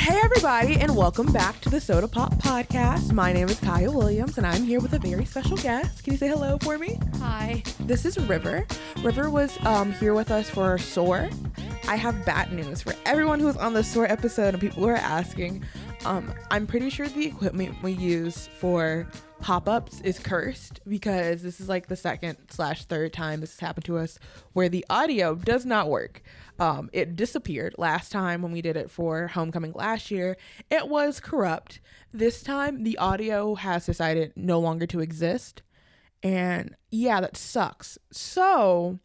Hey everybody, and welcome back to the Soda Pop Podcast. My name is Kiya Williams, and I'm here with a very special guest. Can you say hello for me? Hi. This is River. River was here with us for SOAR. I have bad news for everyone who was on the SOAR episode and people who are asking. I'm pretty sure the equipment we use for pop-ups is cursed because this is like the second/third time this has happened to us where the audio does not work. It disappeared last time when we did it for Homecoming last year. It was corrupt. This time the audio has decided no longer to exist. And yeah, that sucks. So,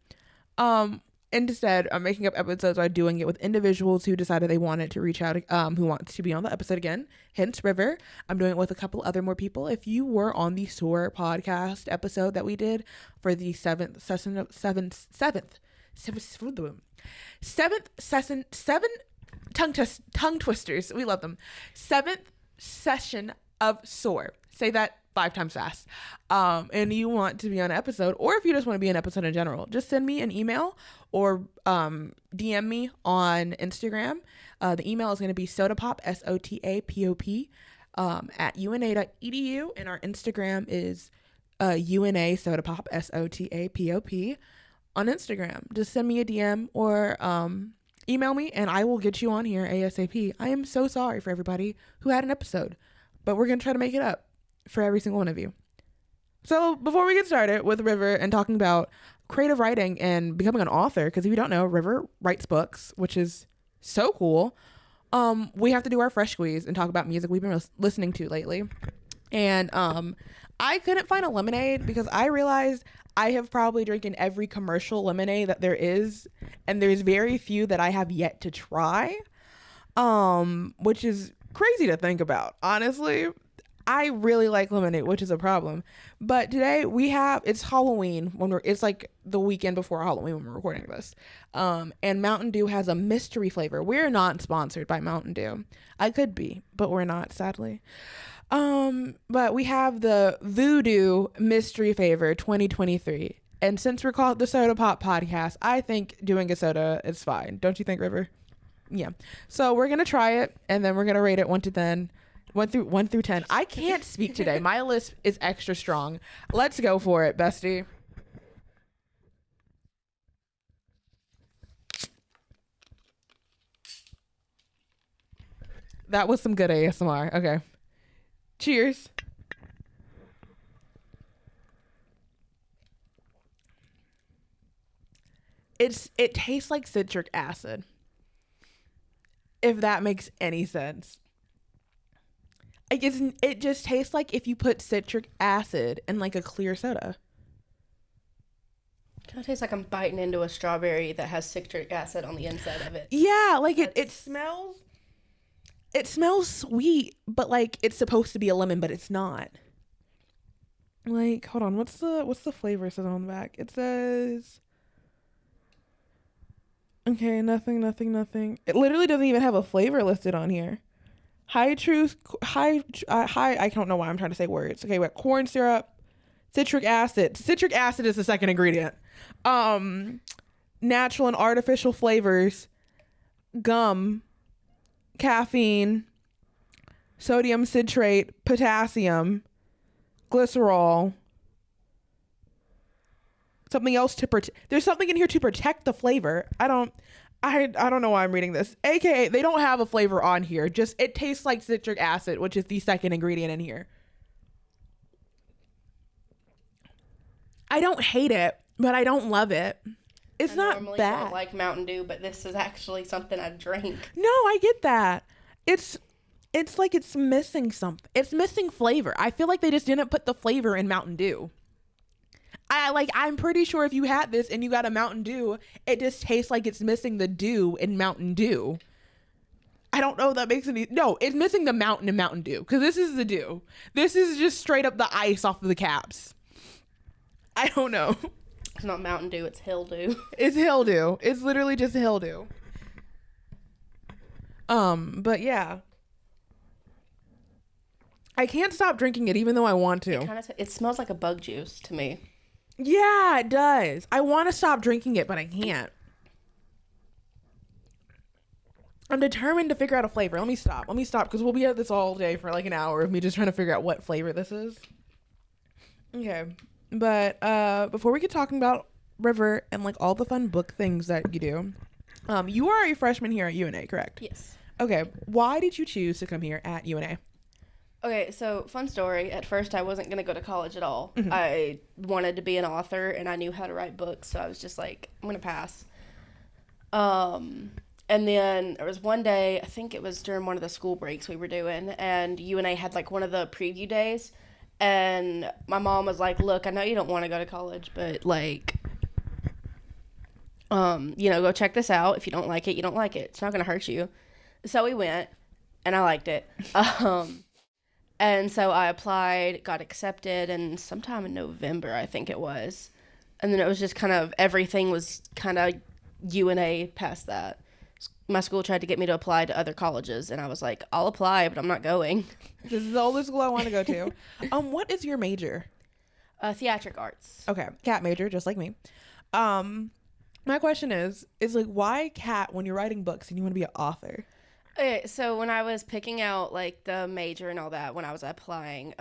instead, I'm making up episodes by doing it with individuals who decided they wanted to reach out, who wants to be on the episode again. Hence River. I'm doing it with a couple other more people. If you were on the SOAR podcast episode that we did for the seventh tongue twisters. We love them. 7th session of SOAR. Say that 5 times fast. And you want to be on an episode, or if you just want to be an episode in general, just send me an email or DM me on Instagram. The email is going to be sotapop, SOTAPOP, at una.edu, and our Instagram is UNA sotapop, SOTAPOP, on Instagram. Just send me a DM or email me, and I will get you on here ASAP. I am so sorry for everybody who had an episode, but we're going to try to make it up for every single one of you. So before we get started with River and talking about creative writing and becoming an author, because if you don't know, River writes books, which is so cool, we have to do our fresh squeeze and talk about music we've been listening to lately. And I couldn't find a lemonade because I realized I have probably drinking every commercial lemonade that there is, and there's very few that I have yet to try, which is crazy to think about, honestly. I really like lemonade, which is a problem. But today it's Halloween it's like the weekend before Halloween when we're recording this. And Mountain Dew has a mystery flavor. We're not sponsored by Mountain Dew. I could be, but we're not, sadly. But we have the Voodoo Mystery Flavor 2023. And since we're called the Soda Pop Podcast, I think doing a soda is fine. Don't you think, River? Yeah. So we're going to try it, and then we're going to rate it 1 to 10. 1 through 10. I can't speak today. My list is extra strong. Let's go for it, bestie. That was some good ASMR. Okay. Cheers. It tastes like citric acid. If that makes any sense. It just tastes like if you put citric acid in like a clear soda. Kind of tastes like I'm biting into a strawberry that has citric acid on the inside of it. Yeah, like it smells sweet, but like it's supposed to be a lemon, but it's not. Like, hold on, what's the flavor says on the back? It says, okay, nothing. It literally doesn't even have a flavor listed on here. I don't know why I'm trying to say words. Okay, we got corn syrup, citric acid. Citric acid is the second ingredient. Natural and artificial flavors, gum, caffeine, sodium citrate, potassium, glycerol. Something else there's something in here to protect the flavor. I don't know why I'm reading this. AKA, they don't have a flavor on here. Just, it tastes like citric acid, which is the second ingredient in here. I don't hate it, but I don't love it. It's not normally bad. Don't like Mountain Dew, but this is actually something I drink. No, I get that. It's like it's missing something. It's missing flavor. I feel like they just didn't put the flavor in Mountain Dew. I'm pretty sure if you had this and you got a Mountain Dew, it just tastes like it's missing the dew in Mountain Dew. I don't know if that makes any... No, it's missing the mountain in Mountain Dew, because this is the dew. This is just straight up the ice off of the caps. I don't know. It's not Mountain Dew, it's Hill Dew. It's Hill Dew. It's literally just Hill Dew. But yeah. I can't stop drinking it even though I want to. It smells like a bug juice to me. Yeah, it does. I want to stop drinking it, but I can't. I'm determined to figure out a flavor. Let me stop because we'll be at this all day for like an hour of me just trying to figure out what flavor this is. Okay, but before we get talking about River and like all the fun book things that you do, you are a freshman here at UNA, correct? Yes. Okay, why did you choose to come here at UNA? Okay, so fun story. At first, I wasn't going to go to college at all. Mhm. I wanted to be an author, and I knew how to write books, so I was just like, I'm going to pass. And then there was one day, I think it was during one of the school breaks we were doing, and UNA had like one of the preview days, and my mom was like, look, I know you don't want to go to college, but like, go check this out. If you don't like it, you don't like it. It's not going to hurt you. So we went, and I liked it. And so I applied, got accepted, and sometime in November, I think it was. And then it was just kind of, everything was kind of UNA past that. My school tried to get me to apply to other colleges, and I was like, I'll apply, but I'm not going. This is the oldest school I want to go to. What is your major? Theatric arts. Okay, cat major, just like me. My question is like, why cat when you're writing books and you want to be an author? Okay, so when I was picking out like the major and all that, when I was applying,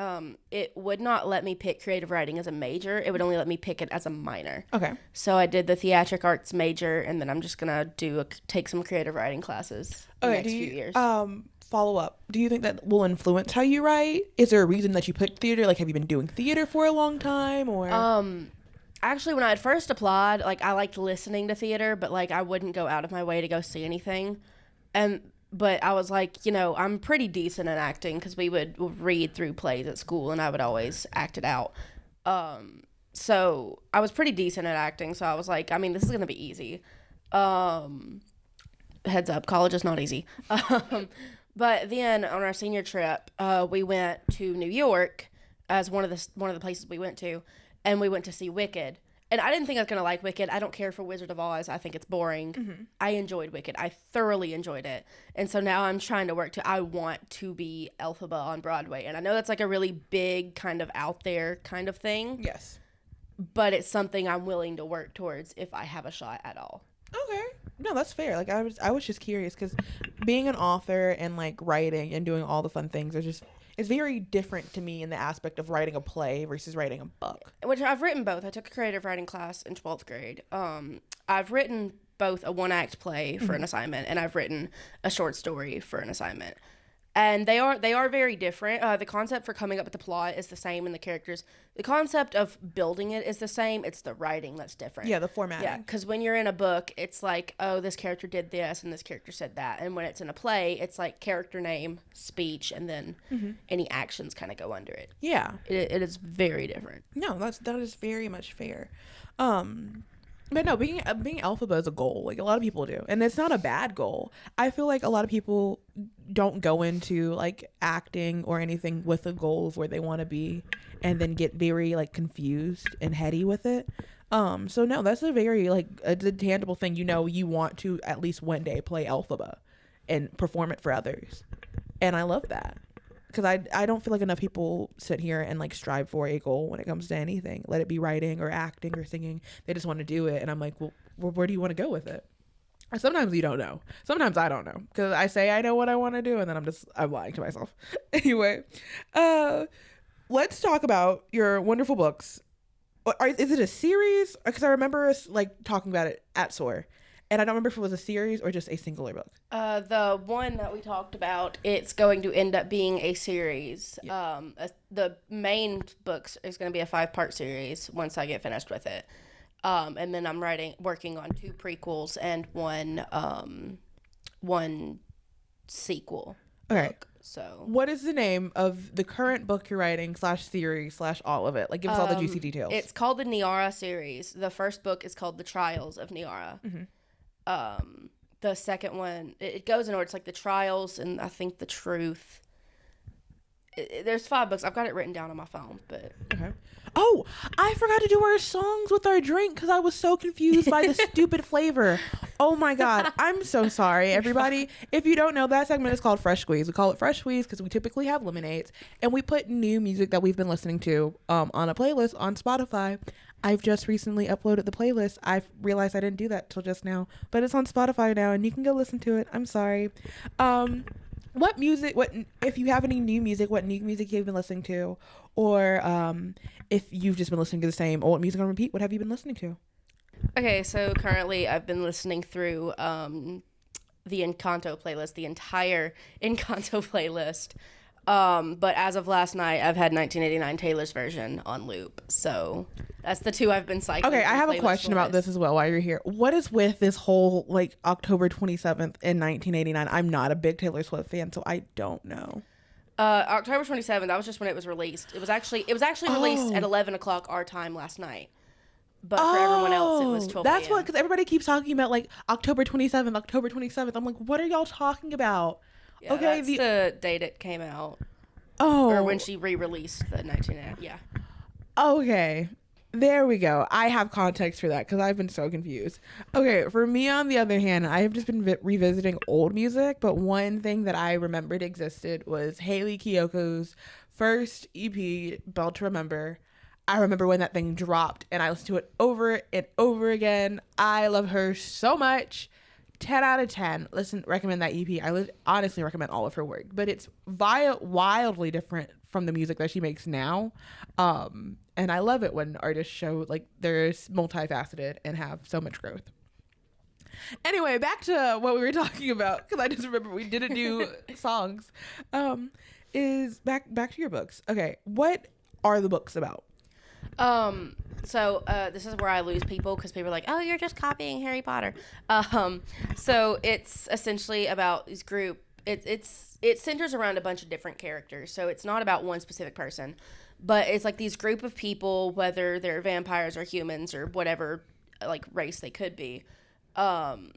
it would not let me pick creative writing as a major. It would only let me pick it as a minor. Okay. So I did the theatric arts major, and then I'm just gonna take some creative writing classes the next few years. Follow up. Do you think that will influence how you write? Is there a reason that you picked theater? Like, have you been doing theater for a long time, or? Actually, when I had first applied, like I liked listening to theater, but like I wouldn't go out of my way to go see anything, But I was like, I'm pretty decent at acting because we would read through plays at school and I would always act it out. So I was pretty decent at acting. So I was like, this is going to be easy. Heads up, college is not easy. But then on our senior trip, we went to New York as one of the places we went to, and we went to see Wicked. And I didn't think I was going to like Wicked. I don't care for Wizard of Oz. I think it's boring. Mm-hmm. I enjoyed Wicked. I thoroughly enjoyed it. And so now I'm trying to I want to be Elphaba on Broadway. And I know that's like a really big kind of out there kind of thing. Yes. But it's something I'm willing to work towards if I have a shot at all. Okay. No, that's fair. Like, I was just curious because being an author and like writing and doing all the fun things it's very different to me in the aspect of writing a play versus writing a book. Which I've written both. I took a creative writing class in 12th grade. I've written both a one-act play for an assignment, and I've written a short story for an assignment. And they are very different. The concept for coming up with the plot is the same, and the characters. The concept of building it is the same. It's the writing that's different. Yeah, the formatting. Yeah, because when you're in a book, it's like, oh, this character did this, and this character said that. And when it's in a play, it's like character name, speech, and then any actions kind of go under it. Yeah. It is very different. No, that is very much fair. But no, being Elphaba is a goal. Like, a lot of people do. And it's not a bad goal. I feel like a lot of people don't go into, like, acting or anything with a goal of where they want to be and then get very, like, confused and heady with it. So, no, that's a very, like, a tangible thing. You want to at least one day play Elphaba and perform it for others. And I love that. Because I don't feel like enough people sit here and like strive for a goal when it comes to anything. Let it be writing or acting or singing. They just want to do it. And I'm like, well, where do you want to go with it? Or sometimes you don't know. Sometimes I don't know. Because I say I know what I want to do. And then I'm lying to myself. Anyway, let's talk about your wonderful books. Is it a series? Because I remember us like talking about it at SOAR. And I don't remember if it was a series or just a singular book. The one that we talked about, it's going to end up being a series. Yeah. The main books is going to be a 5-part series once I get finished with it. And then I'm working on 2 prequels and one sequel. Okay. Book, so what is the name of the current book you're writing /series / all of it? Like, give us all the juicy details. It's called the Niara series. The first book is called The Trials of Niara. Mm-hmm. The second one, it goes in order. It's like The Trials and I think The Truth. There's 5 books. I've got it written down on my phone, but okay. Oh, I forgot to do our songs with our drink because I was so confused by the stupid flavor. Oh my God. I'm so sorry, everybody. If you don't know, that segment is called Fresh Squeeze. We call it Fresh Squeeze because we typically have lemonades and we put new music that we've been listening to on a playlist on Spotify. I've just recently uploaded the playlist. I realized I didn't do that till just now, but it's on Spotify now, and you can go listen to it. I'm sorry. What music? What if you have any new music? What new music you've been listening to, or if you've just been listening to the same old music on repeat? What have you been listening to? Okay, so currently I've been listening through the Encanto playlist, the entire Encanto playlist. But as of last night, I've had 1989 Taylor's version on loop. So that's the two I've been cycling. Okay, I have a question about this as well while you're here. What is with this whole like October 27th in 1989? I'm not a big Taylor Swift fan, so I don't know. October 27th, that was just when it was released. It was actually released at 11 o'clock our time last night. But for everyone else, it was 12 That's a.m. what, because everybody keeps talking about like October 27th, October 27th. I'm like, what are y'all talking about? Yeah, okay, that's the date it came out. Oh. Or when she re-released the 1990. Yeah. Okay. There we go. I have context for that because I've been so confused. Okay, for me, on the other hand, I have just been revisiting old music, but one thing that I remembered existed was Hayley Kiyoko's first EP, Built to Remember. I remember when that thing dropped, and I listened to it over and over again. I love her so much. 10 out of 10. Recommend that EP. I would honestly recommend all of her work, but it's wildly different from the music that she makes now. And I love it when artists show like they're multifaceted and have so much growth. Anyway, back to what we were talking about, because I just remember we didn't do songs. Is back to your books. Okay, what are the books about? So this is where I lose people because people are like, oh, you're just copying Harry Potter. So it's essentially about this group. It centers around a bunch of different characters. So it's not about one specific person, but it's like these group of people, whether they're vampires or humans or whatever like race they could be. And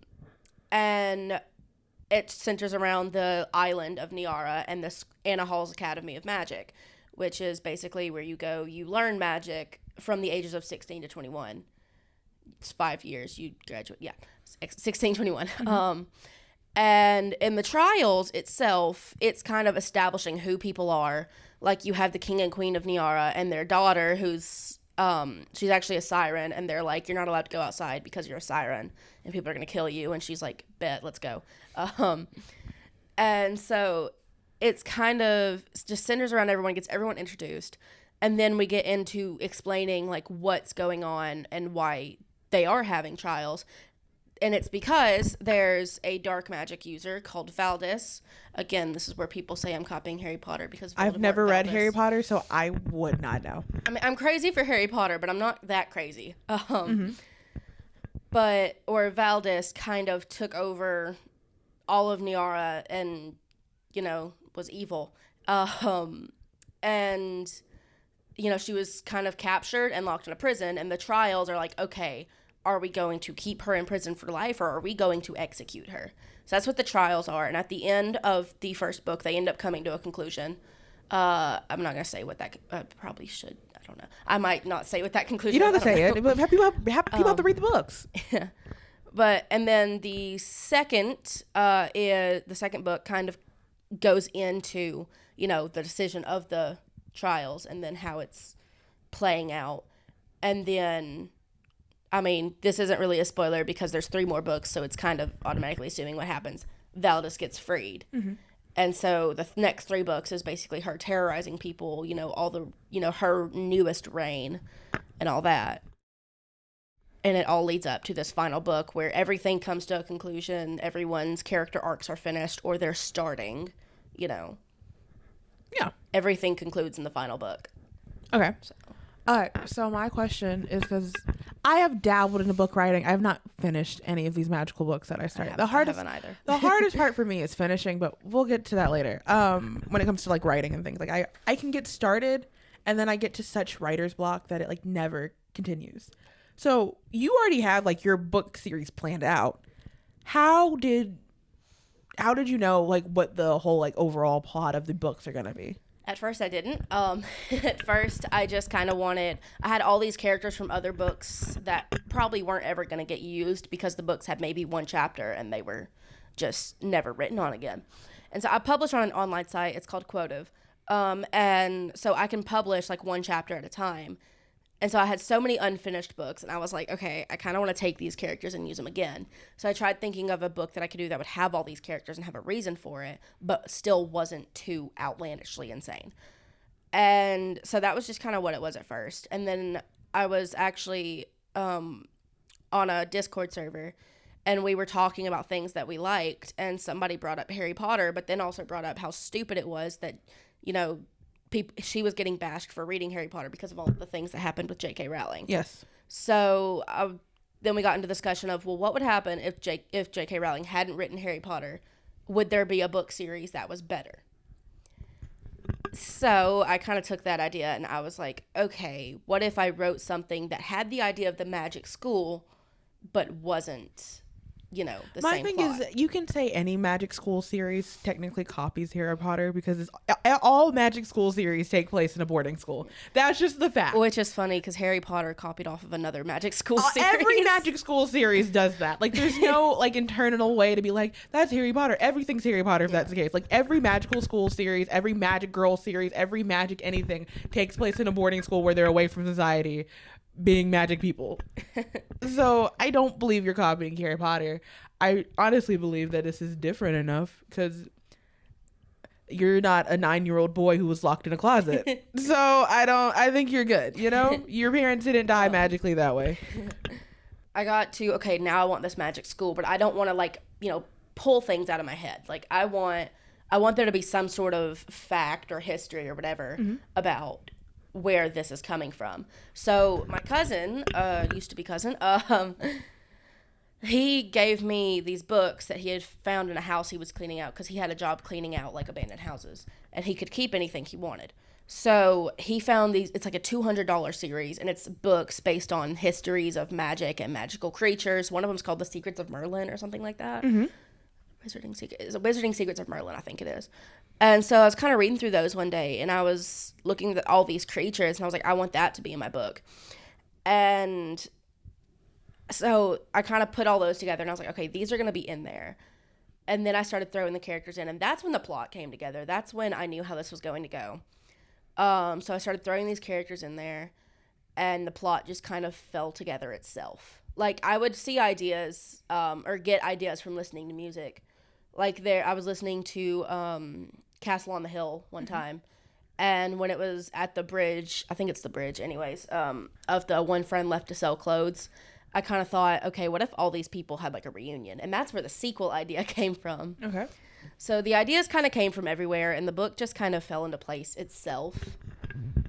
it centers around the island of Niara and the Anna Hall's Academy of Magic, which is basically where you go, you learn magic from the ages of 16 to 21. It's 5 years, you graduate, 16, 21. Mm-hmm. And in the trials itself, it's kind of establishing who people are. Like you have the king and queen of Niara and their daughter who's, she's actually a siren, and they're like, you're not allowed to go outside because you're a siren and people are going to kill you. And she's like, bet, let's go. And so it's kind of just centers around everyone, gets everyone introduced, and then we get into explaining like what's going on and why they are having trials. And it's because there's a dark magic user called Valdis. Again, this is where people say I'm copying Harry Potter because I've never read Harry Potter, so I would not know. I mean, I'm crazy for Harry Potter, but I'm not that crazy. Mm-hmm. Or Valdis kind of took over all of Niara and, was evil. And, she was kind of captured and locked in a prison, and the trials are like, okay, are we going to keep her in prison for life, or are we going to execute her? So that's what the trials are. And at the end of the first book, they end up coming to a conclusion. I'm not going to say what that, I probably should. I don't know. I might not say what that conclusion is. You don't have to say it, but people have to read the books. Yeah. And then the second book kind of goes into, the decision of the trials and then how it's playing out. And then, I mean, this isn't really a spoiler because there's 3 more books, so it's kind of automatically assuming what happens. Valdis gets freed. Mm-hmm. And so the next 3 books is basically her terrorizing people, all the, her newest reign and all that. And it all leads up to this final book where everything comes to a conclusion. Everyone's character arcs are finished, or they're starting, Yeah. Everything concludes in the final book. Okay. All right. So my question is, because I have dabbled in book writing. I have not finished any of these magical books that I started. I haven't either. The hardest part for me is finishing, but we'll get to that later. When it comes to like writing and things, like I can get started and then I get to such writer's block that it like never continues. So you already have like your book series planned out. How did you know like what the whole like overall plot of the books are gonna be? At first I didn't. At first I just kind of I had all these characters from other books that probably weren't ever going to get used because the books had maybe 1 chapter and they were just never written on again. And so I published on an online site. It's called Quotive. And so I can publish like 1 chapter at a time. And so I had so many unfinished books, and I was like, okay, I kind of want to take these characters and use them again. So I tried thinking of a book that I could do that would have all these characters and have a reason for it, but still wasn't too outlandishly insane. And so that was just kind of what it was at first. And then I was actually on a Discord server, and we were talking about things that we liked, and somebody brought up Harry Potter, but then also brought up how stupid it was that, you know, she was getting bashed for reading Harry Potter because of all the things that happened with J.K. Rowling. Yes. So then we got into discussion of, well, what would happen if J.K. Rowling hadn't written Harry Potter? Would there be a book series that was better? So I kind of took that idea and I was like, okay, what if I wrote something that had the idea of the magic school, but wasn't, you know, the My same thing plot? is, you can say any magic school series technically copies Harry Potter because all magic school series take place in a boarding school. That's just the fact. Which is funny because Harry Potter copied off of another magic school series. Every magic school series does that. Like, there's no like internal way to be like, that's Harry Potter. Everything's Harry Potter if that's the case. Like, every magical school series, every magic girl series, every magic anything takes place in a boarding school where they're away from society, being magic people. So I don't believe you're copying Harry Potter. I honestly believe that this is different enough because you're not a 9-year-old boy who was locked in a closet. So I think you're good. You know, your parents didn't die magically that way. I got to, okay, now I want this magic school, but I don't want to, like, you know, pull things out of my head. Like, I want there to be some sort of fact or history or whatever about where this is coming from. So my cousin, used to be cousin, he gave me these books that he had found in a house he was cleaning out because he had a job cleaning out like abandoned houses, and he could keep anything he wanted. So he found these, it's like a $200 series, and it's books based on histories of magic and magical creatures. One of them's called The Secrets of Merlin or something like that. Wizarding Secrets of Merlin, I think it is. And so I was kind of reading through those one day, and I was looking at all these creatures, and I was like, I want that to be in my book. And so I kind of put all those together, and I was like, okay, these are going to be in there. And then I started throwing the characters in, and that's when the plot came together. That's when I knew how this was going to go. So I started throwing these characters in there, and the plot just kind of fell together itself. Like, I would see ideas, or get ideas from listening to music. Like, I was listening to Castle on the Hill one time, and when it was at the bridge, I think it's the bridge anyways, of the One Friend Left to Sell Clothes, I kind of thought, okay, what if all these people had like a reunion? And that's where the sequel idea came from. Okay. So the ideas kind of came from everywhere, and the book just kind of fell into place itself.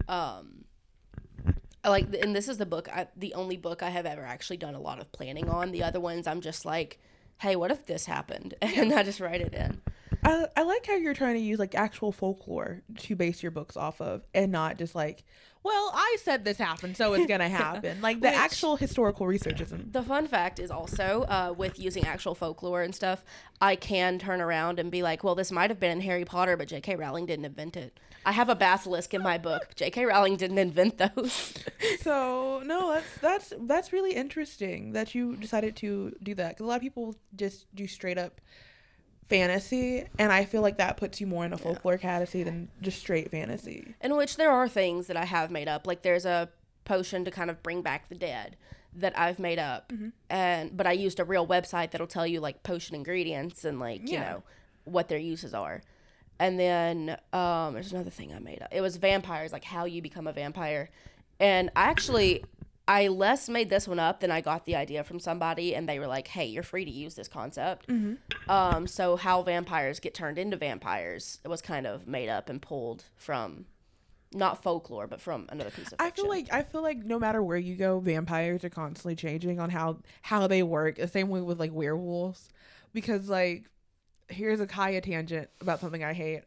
And this is the only book I have ever actually done a lot of planning on. The other ones, I'm just like, hey, what if this happened? And I just write it in. I like how you're trying to use like actual folklore to base your books off of, and not just like, well, I said this happened, so it's gonna happen. Like the actual historical research isn't. The fun fact is also with using actual folklore and stuff, I can turn around and be like, well, this might have been in Harry Potter, but J.K. Rowling didn't invent it. I have a basilisk in my book. J.K. Rowling didn't invent those. So no, that's really interesting that you decided to do that, because a lot of people just do straight up fantasy, and I feel like that puts you more in a folklore category than just straight fantasy. In which there are things that I have made up. Like there's a potion to kind of bring back the dead that I've made up, but I used a real website that'll tell you like potion ingredients and like you know what their uses are. And then there's another thing I made up. It was vampires, like how you become a vampire. And I less made this one up than I got the idea from somebody, and they were like, hey, you're free to use this concept. So how vampires get turned into vampires, it was kind of made up and pulled from not folklore, but from another piece of fiction. I feel like no matter where you go, vampires are constantly changing on how they work. The same way with like werewolves, because like here's a Kiya tangent about something I hate.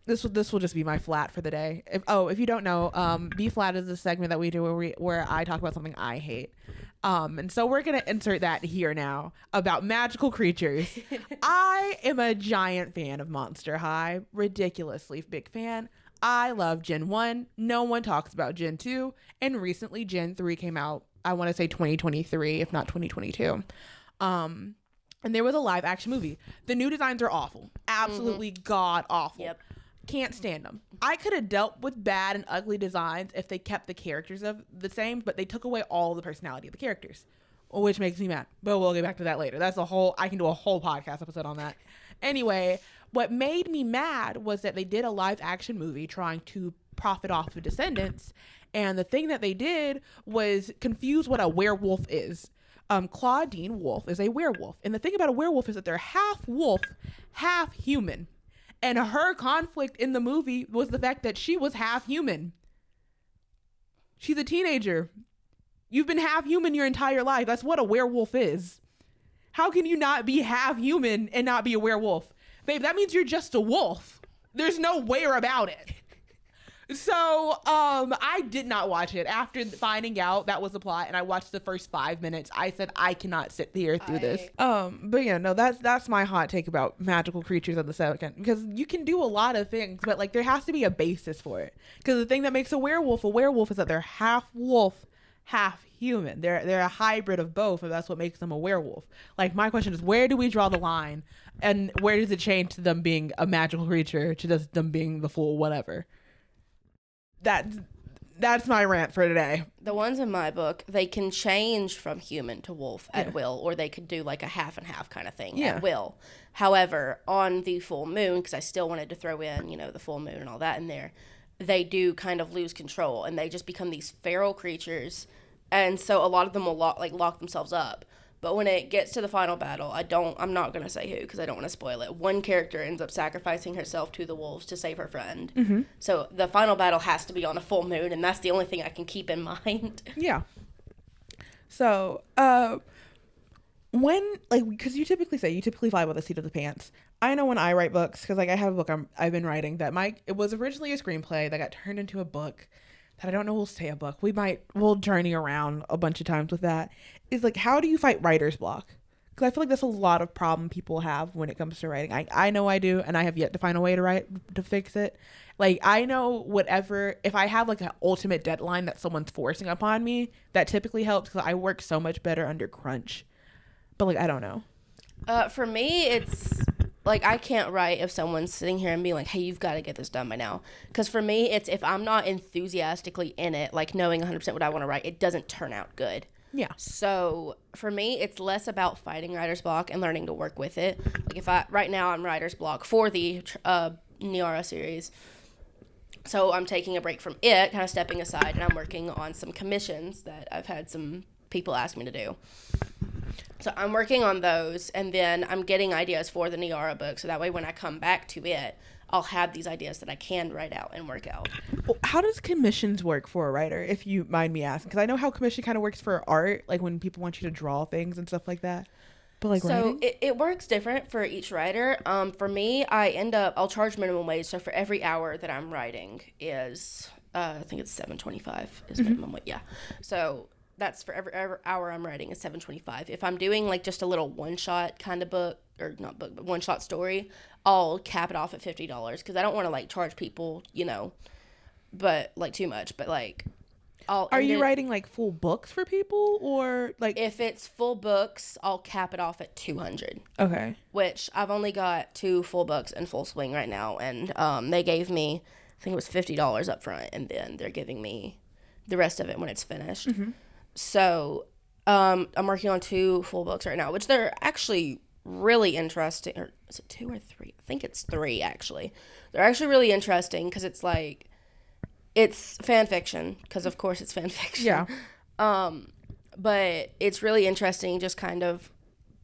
This will just be my flat for the day. If you don't know, B flat is a segment that we do where I talk about something I hate. And so we're gonna insert that here now about magical creatures. I am a giant fan of Monster High, ridiculously big fan. I love Gen 1. No one talks about Gen 2, and recently Gen 3 came out. I want to say 2023, if not 2022. And there was a live action movie. The new designs are awful. Absolutely god awful. Yep. Can't stand them. I could have dealt with bad and ugly designs if they kept the characters of the same, but they took away all the personality of the characters, which makes me mad. But we'll get back to that later. I can do a whole podcast episode on that. Anyway, what made me mad was that they did a live action movie trying to profit off of Descendants, and the thing that they did was confuse what a werewolf is. Claudine Wolf is a werewolf, and the thing about a werewolf is that they're half wolf, half human, and her conflict in the movie was the fact that she was half human. She's a teenager. You've been half human your entire life. That's what a werewolf is. How can you not be half human and not be a werewolf? Babe, that means you're just a wolf. There's no where about it. So, I did not watch it. After finding out that was the plot, and I watched the first 5 minutes, I said, I cannot sit here through this. But yeah, no, that's my hot take about magical creatures of the second. Because you can do a lot of things, but, like, there has to be a basis for it. Because the thing that makes a werewolf is that they're half wolf, half human. They're a hybrid of both, and that's what makes them a werewolf. Like, my question is, where do we draw the line? And where does it change to them being a magical creature to just them being the full whatever? That's my rant for today. The ones in my book, they can change from human to wolf at will, or they could do like a half and half kind of thing at will. However, on the full moon, because I still wanted to throw in, the full moon and all that in there, they do kind of lose control, and they just become these feral creatures, and so a lot of them will lock themselves up. But when it gets to the final battle, I'm not going to say who because I don't want to spoil it. One character ends up sacrificing herself to the wolves to save her friend. Mm-hmm. So the final battle has to be on a full moon, and that's the only thing I can keep in mind. Yeah. So, because you typically fly by the seat of the pants. I know when I write books, because, like, I have a book I've been writing that it was originally a screenplay that got turned into a book that I don't know will stay a book. We'll journey around a bunch of times with that. Is like, how do you fight writer's block? Because I feel like that's a lot of problem people have when it comes to writing. I know I do, and I have yet to find a way to fix it. Like, I know if I have like an ultimate deadline that someone's forcing upon me, that typically helps because I work so much better under crunch. But, like, I don't know. For me, it's like, I can't write if someone's sitting here and being like, hey, you've got to get this done by now. Because for me, it's if I'm not enthusiastically in it, like knowing 100% what I want to write, it doesn't turn out good. Yeah. So for me, it's less about fighting writer's block and learning to work with it. Like, right now I'm writer's block for the Niara series. So I'm taking a break from it, kind of stepping aside, and I'm working on some commissions that I've had some people ask me to do. So I'm working on those, and then I'm getting ideas for the Niara book, so that way when I come back to it, I'll have these ideas that I can write out and work out. Well, how does commissions work for a writer, if you mind me asking? Because I know how commission kind of works for art, like when people want you to draw things and stuff like that. But, like, so it works different for each writer. For me, I'll charge minimum wage. So for every hour that I'm writing is, I think it's $7.25 is minimum wage. Yeah. So that's for every hour I'm writing is $7.25. If I'm doing like just a little one-shot kind of book, or not book, but one-shot story, I'll cap it off at $50 because I don't want to like charge people, but like too much. But like, are you writing like full books for people, or like if it's full books, I'll cap it off at $200. Okay. Which I've only got 2 full books in full swing right now, and they gave me, I think it was $50 up front, and then they're giving me the rest of it when it's finished. Mm-hmm. So I'm working on 2 full books right now, which they're actually really interesting. Or is it 2 or 3? I think it's 3 actually. They're actually really interesting because it's like, it's fan fiction because of course it's fan fiction. Yeah. But it's really interesting just kind of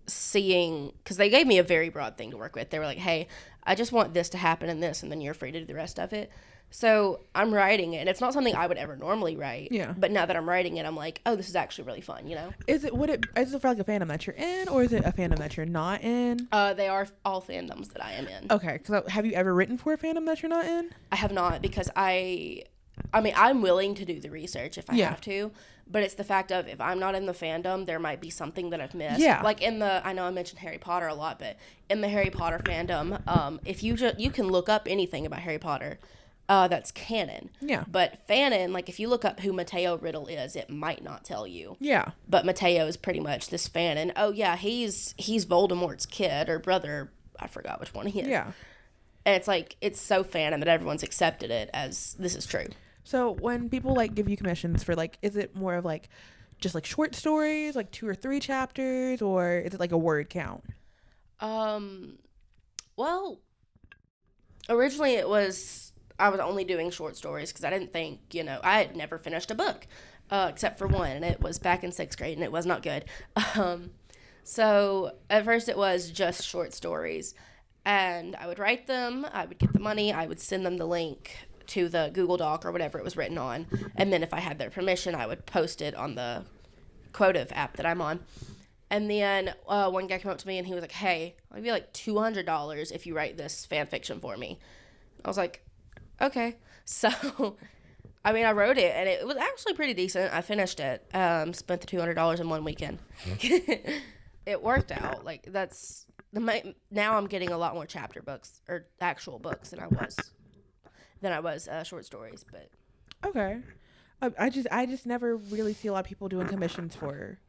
seeing, because they gave me a very broad thing to work with. They were like, hey, I just want this to happen and this, and then you're free to do the rest of it. So I'm writing it, and it's not something I would ever normally write. Yeah. But now that I'm writing it, I'm like, oh, this is actually really fun, Is it for like a fandom that you're in, or is it a fandom that you're not in? They are all fandoms that I am in. Okay. So have you ever written for a fandom that you're not in? I have not, because I'm willing to do the research if I have to, but it's the fact of if I'm not in the fandom, there might be something that I've missed. Yeah. Like I know I mentioned Harry Potter a lot, but in the Harry Potter fandom, if you can look up anything about Harry Potter, that's canon. Yeah. But fanon, like if you look up who Mateo Riddle is, it might not tell you. Yeah. But Mateo is pretty much this fanon. Oh yeah, he's Voldemort's kid or brother. I forgot which one he is. Yeah. And it's like, it's so fandom that everyone's accepted it as this is true. So when people like give you commissions for like, is it more of like just like short stories, like 2 or 3 chapters, or is it like a word count? Well, originally I was only doing short stories because I didn't think, I had never finished a book, except for one, and it was back in 6th grade, and it was not good. So at first it was just short stories, and I would write them, I would get the money, I would send them the link to the Google Doc or whatever it was written on, and then if I had their permission, I would post it on the Quotive app that I'm on. And then one guy came up to me and he was like, hey, I'll give you like $200 if you write this fan fiction for me. I was like, okay. So, I mean, I wrote it and it was actually pretty decent. I finished it, spent the $200 in one weekend. It worked out. Like, now I'm getting a lot more chapter books or actual books than I was short stories. But okay, I just never really see a lot of people doing commissions for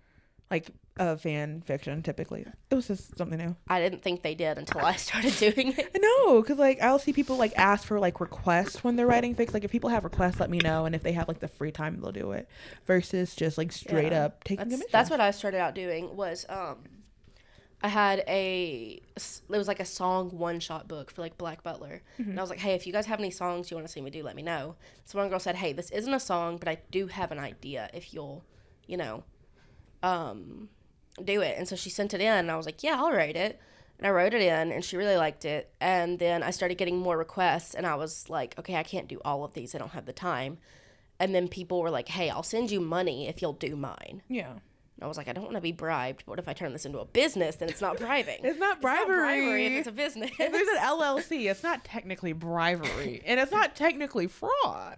like fan fiction. Typically, it was just something new. I didn't think they did until I started doing it. No, because like I'll see people like ask for like requests when they're writing fics. Like if people have requests, let me know, and if they have like the free time, they'll do it. Versus just like straight up taking commissions. That's what I started out doing. Was I had it was like a song one-shot book for like Black Butler. Mm-hmm. And I was like, hey, if you guys have any songs you want to see me do, let me know. So one girl said, hey, this isn't a song, but I do have an idea if you'll, do it. And so she sent it in and I was like, yeah, I'll write it. And I wrote it in and she really liked it. And then I started getting more requests and I was like, okay, I can't do all of these. I don't have the time. And then people were like, hey, I'll send you money if you'll do mine. Yeah. I was like, I don't want to be bribed, but what if I turn this into a business? Then it's not bribing. It's not bribery. It's not bribery if it's a business. If there's an LLC, it's not technically bribery, and it's not technically fraud.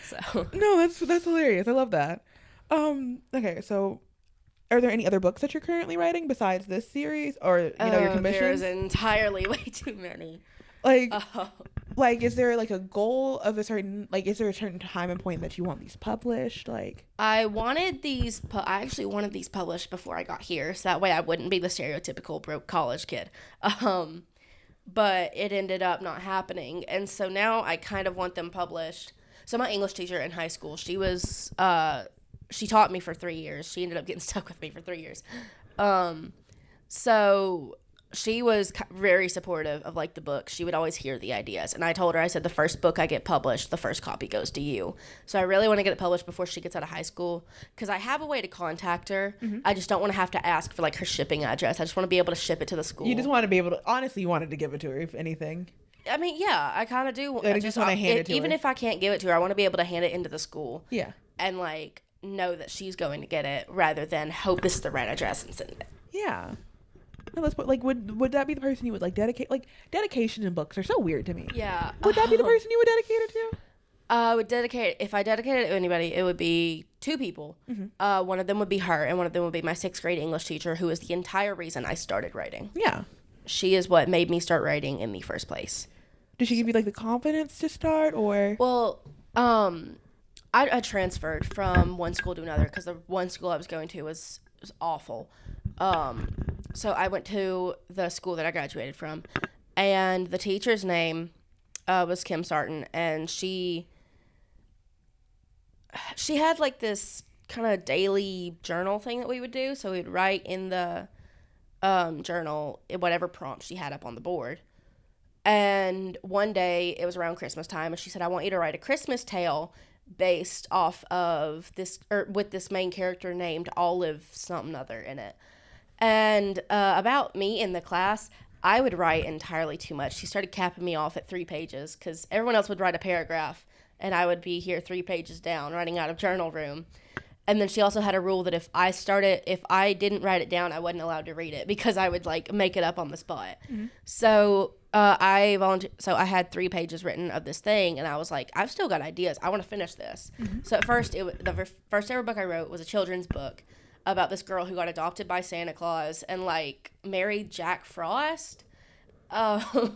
So no, that's hilarious. I love that. Okay, so are there any other books that you're currently writing besides this series, or your commissions? There's entirely way too many. Like, is there like a goal of a certain, like, is there a certain time and point that you want these published? Like, I actually wanted these published before I got here, so that way I wouldn't be the stereotypical broke college kid. But it ended up not happening, and so now I kind of want them published. So my English teacher in high school, she taught me for 3 years. She ended up getting stuck with me for 3 years. So she was very supportive of like the book. She would always hear the ideas. And I told her, I said, the first book I get published, the first copy goes to you. So I really want to get it published before she gets out of high school because I have a way to contact her. Mm-hmm. I just don't want to have to ask for like her shipping address. I just want to be able to ship it to the school. You just want to be able to, honestly, you wanted to give it to her, if anything. I mean, yeah, I kind of do. I just want to hand it to her. Even if I can't give it to her, I want to be able to hand it into the school. Yeah. And like know that she's going to get it rather than hope this is the right address and send it. Yeah. Like, would that be the person you would like dedicate? Like, dedication in books are so weird to me. Yeah. Would that be the person you would dedicate it to? If I dedicated it to anybody, it would be 2 people. Mm-hmm. One of them would be her, and one of them would be my 6th grade English teacher, who is the entire reason I started writing. Yeah. She is what made me start writing in the first place. Did she give you like the confidence to start, or? Well, I transferred from one school to another because the one school I was going to was awful. So I went to the school that I graduated from, and the teacher's name was Kim Sarton, and she had like this kind of daily journal thing that we would do. So we'd write in the journal whatever prompt she had up on the board. And one day, it was around Christmas time, and she said, I want you to write a Christmas tale based off of this, or with this main character named Olive something other in it. And about me in the class, I would write entirely too much. She started capping me off at 3 pages because everyone else would write a paragraph, and I would be here 3 pages down, writing out of journal room. And then she also had a rule that if I didn't write it down, I wasn't allowed to read it because I would like make it up on the spot. Mm-hmm. So I volunteered. So I had 3 pages written of this thing, and I was like, I've still got ideas. I want to finish this. Mm-hmm. So at first, the first ever book I wrote was a children's book about this girl who got adopted by Santa Claus and like married Jack Frost. 3rd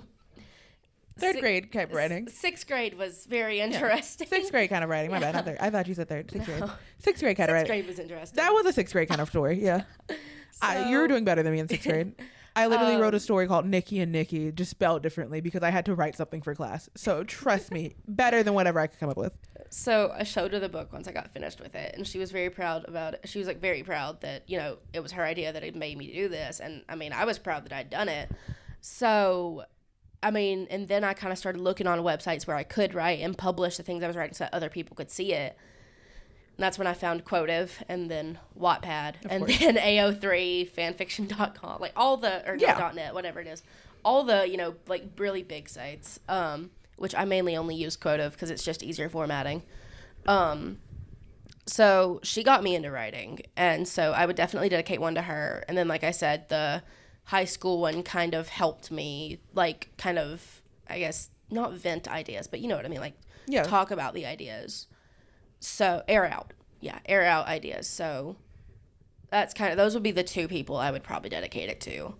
grade kept writing. 6th grade was very interesting. Yeah. 6th grade kind of writing. My bad. Not 3rd. I thought you said 3rd. 6th grade. 6th grade kind of writing. 6th grade was interesting. That was a 6th grade kind of story. Yeah. You were doing better than me in 6th grade. I literally wrote a story called Nikki and Nikki, just spelled differently because I had to write something for class. So trust me, better than whatever I could come up with. So I showed her the book once I got finished with it, and she was very proud about it. She was like very proud that, you know, it was her idea that it made me do this. And I mean, I was proud that I'd done it. So, I mean, and then I kind of started looking on websites where I could write and publish the things I was writing so that other people could see it. And that's when I found Quotive, and then Wattpad, and then AO3, fanfiction.com, like all the, or .net, whatever it is. All the, you know, like really big sites, which I mainly only use Quotive because it's just easier formatting. So she got me into writing, and so I would definitely dedicate one to her. And then, like I said, the high school one kind of helped me, like, kind of, I guess, not vent ideas, but you know what I mean, like, talk about the ideas. So, air out ideas. So, that's kind of, those would be the two people I would probably dedicate it to.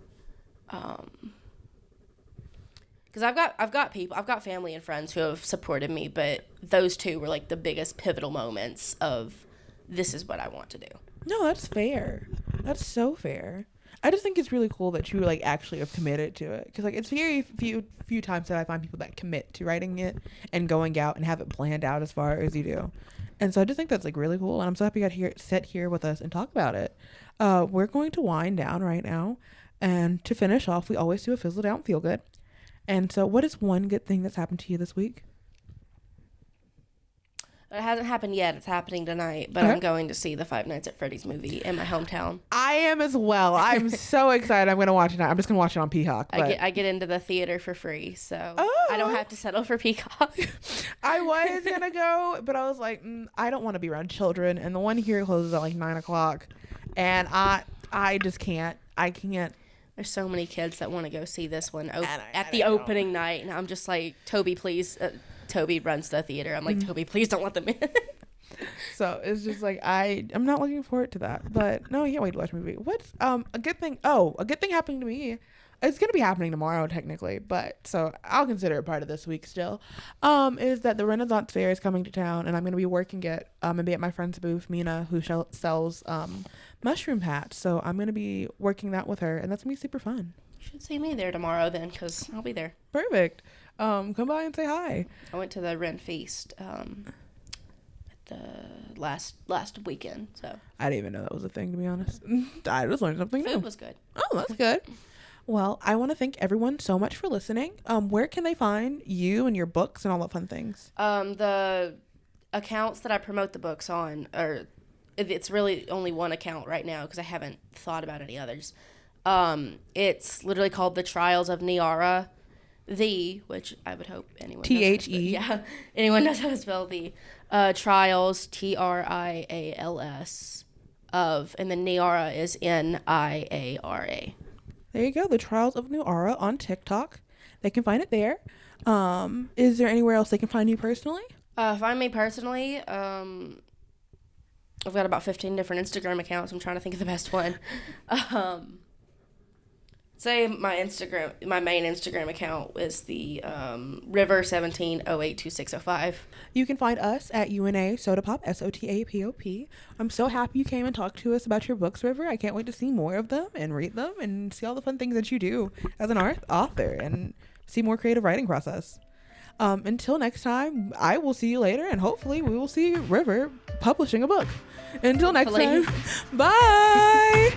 Because I've got family and friends who have supported me, but those two were, like, the biggest pivotal moments of, this is what I want to do. No, that's fair. That's so fair. I just think it's really cool that you like actually have committed to it, because like it's very few times that I find people that commit to writing it and going out and have it planned out as far as you do. And so I just think that's like really cool, and I'm so happy you got sit here with us and talk about it. We're going to wind down right now, and to finish off, we always do a fizzle down feel good. And so, what is one good thing that's happened to you this week? It hasn't happened yet. It's happening tonight, but I'm going to see the Five Nights at Freddy's movie in my hometown. I am as well. I'm so excited. I'm going to watch it now. I'm just going to watch it on Peacock. But... I get into the theater for free, so I don't have to settle for Peacock. I was going to go, but I was like, I don't want to be around children, and the one here closes at like 9 o'clock, and I just can't. I can't. There's so many kids that want to go see this one at the opening night, and I'm just like, Toby, please. Toby runs the theater. I'm like, Toby, please don't let them in. So it's just like I'm not looking forward to that. But no, I can't wait to watch the movie. What's a good thing? Oh, a good thing happening to me. It's gonna be happening tomorrow technically, but so I'll consider it part of this week still. Is that the Renaissance Fair is coming to town, and I'm gonna be working it. And be at my friend's booth, Mina, who sells mushroom hats. So I'm gonna be working that with her, and that's gonna be super fun. You should see me there tomorrow then, because I'll be there. Perfect. Come by and say hi. I went to the Ren Feast at the last weekend, so I didn't even know that was a thing, to be honest. I just learned something new. Food was good. Oh, that's good. Well, I want to thank everyone so much for listening. Where can they find you and your books and all the fun things? The accounts that I promote the books on it's really only one account right now because I haven't thought about any others. It's literally called The Trials of Niara. Which I would hope anyone THE. Yeah, anyone knows how to spell the Trials, TRIALS of, and then Niara is NIARA. There you go, The Trials of Niara on TikTok. They can find it there. Is there anywhere else they can find you personally? Find me personally. I've got about 15 different Instagram accounts. I'm trying to think of the best one. Say my main Instagram account is the River17082605. You can find us at UNA SOTA Pop, SOTAPOP. I'm so happy you came and talked to us about your books, River. I can't wait to see more of them and read them and see all the fun things that you do as an author and see more creative writing process. Until next time, I will see you later, and hopefully we will see River publishing a book. Until next time, bye!